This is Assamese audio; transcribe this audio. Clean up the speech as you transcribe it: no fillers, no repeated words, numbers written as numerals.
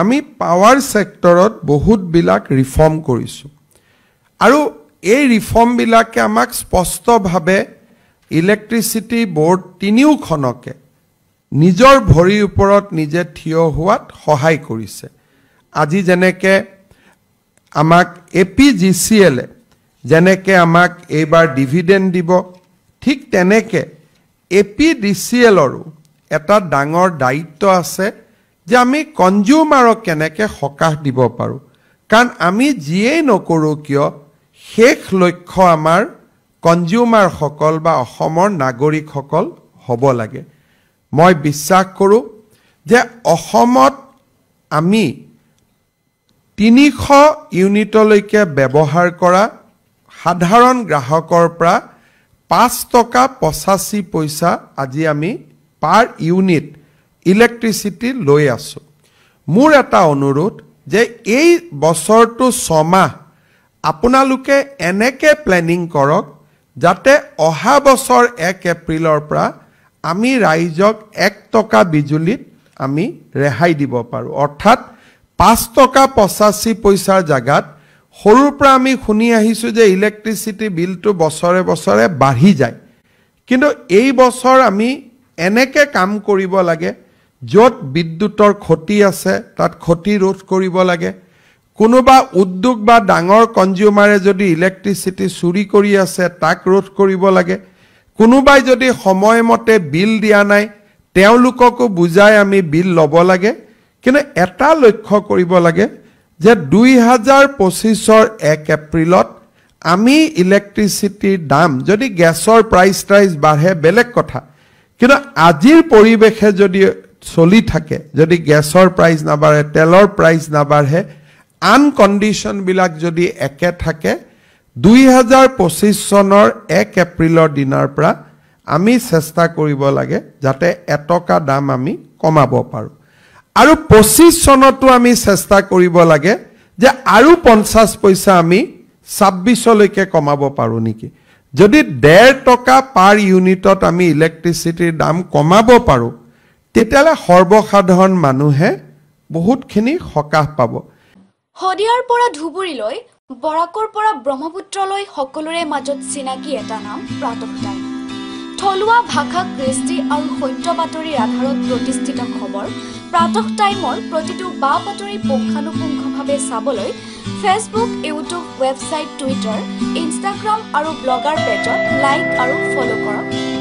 আমি পাৱাৰ সেক্টৰত বহুত বিলাক ৰিফৰ্ম কৰিছো আৰু এই ৰিফৰ্ম বিলাকে আমাক স্পষ্টভাৱে ইলেক্ট্ৰিচিটি বোৰ্ড তিনিওখনকে নিজৰ ভৰিৰ ওপৰত নিজে থিয় হোৱাত সহায় কৰিছে আজি যেনেকে আমাক APGCL যেনেকে আমাক এইবাৰ ডিভিডেন্ড দিব ঠিক তেনেকে APDCLৰো এটা ডাঙৰ দায়িত্ব আছে যে আমি কনজিউমাৰক কেনেকে সকাহ দিব পাৰো কাৰণ আমি যিয়েই নকৰো কিয় শেষ লক্ষ্য আমাৰ কনজিউমাৰ সকল বা অসমৰ নাগৰিক সকল হ'ব লাগে মই বিশ্বাস কৰো যে অসমত আমি 300 ইউনিটলৈকে ব্যৱহাৰ কৰা সাধাৰণ গ্ৰাহকৰ পৰা 5 টকা 85 পইচা আজি আমি পাৰ ইউনিট ইলেক্ট্ৰিচিটি লৈ আছো মোৰ এটা অনুৰোধ যে এই বছৰটো 6 মাহ আপোনালোকে এনেকে প্ল্যানিং কৰক যাতে অহা বছৰ 1 এপ্ৰিলৰ পৰা আমি ৰাইজক 1 টকা বিজুলীত আমি ৰেহাই দিব পাৰো অৰ্থাৎ 5 টকা 85 পইচাৰ জাগাত সৰুৰ পৰা আমি শুনি আহিছো যে ইলেক্ট্ৰিচিটি বিলটো বছৰে বছৰে বাঢ়ি যায় কিন্তু এই বছৰ আমি এনেকে কাম কৰিব লাগে যত বিদ্যুতৰ ক্ষতি আছে তাত ক্ষতি ৰোধ কৰিব লাগে কোনোবা উদ্যোগ বা ডাঙৰ কনজিউমাৰে যদি ইলেক্ট্ৰিচিটি চুৰি কৰি আছে তাক ৰোধ কৰিব লাগে কোনোবাই যদি সময়মতে বিল দিয়া নাই তেওঁলোককো বুজাই আমি বিল ল'ব লাগে কিন্তু এটা লক্ষ্য কৰিব লাগে যে 2025 ৰ 1 এপ্ৰিলত আমি ইলেক্ট্ৰিচিটিৰ দাম যদি গ্যাসৰ প্ৰাইস বাঢ়ে বেলেগ কথা কিন্তু আজিৰ পৰিবেশে যদি চলি থাকে যদি গ্যাসৰ প্ৰাইস নাবাঢ়ে তেলৰ প্ৰাইস নাবাঢ়ে আন কন্ডিশন বিলাক যদি একে থাকে 2025 চনৰ 1 এপ্ৰিলৰ দিনৰ পৰা আমি চেষ্টা কৰিব লাগে যাতে এটকা দাম আমি কমাব পাৰো আৰু 25 চনতো আমি চেষ্টা কৰিব লাগে যে আৰু 50 পইচা আমি 26 লৈকে কমাব পাৰো নেকি যদি 1.5 টকা পাৰ ইউনিটত আমি ইলেক্ট্ৰিচিটিৰ দাম কমাব পাৰো তেতিয়ালে সৰ্বসাধাৰণ মানুহে বহুতখিনি সকাহ পাব হদিয়াৰ পৰা ধুবুৰীলৈ বৰাকৰ পৰা ব্ৰহ্মপুত্ৰলৈ সকলোৰে মাজত চিনাকি এটা নাম প্ৰাতঃ টাইম থলুৱা ভাষা কৃষ্টি আৰু সত্য বাতৰিৰ আধাৰত প্ৰতিষ্ঠিত খবৰ প্ৰাতঃ টাইমৰ প্ৰতিটো বা বাতৰি পুংখানুপুংখভাৱে চাবলৈ Facebook YouTube website Twitter Instagram আৰু ব্লগাৰ পেজত লাইক আৰু ফলো কৰক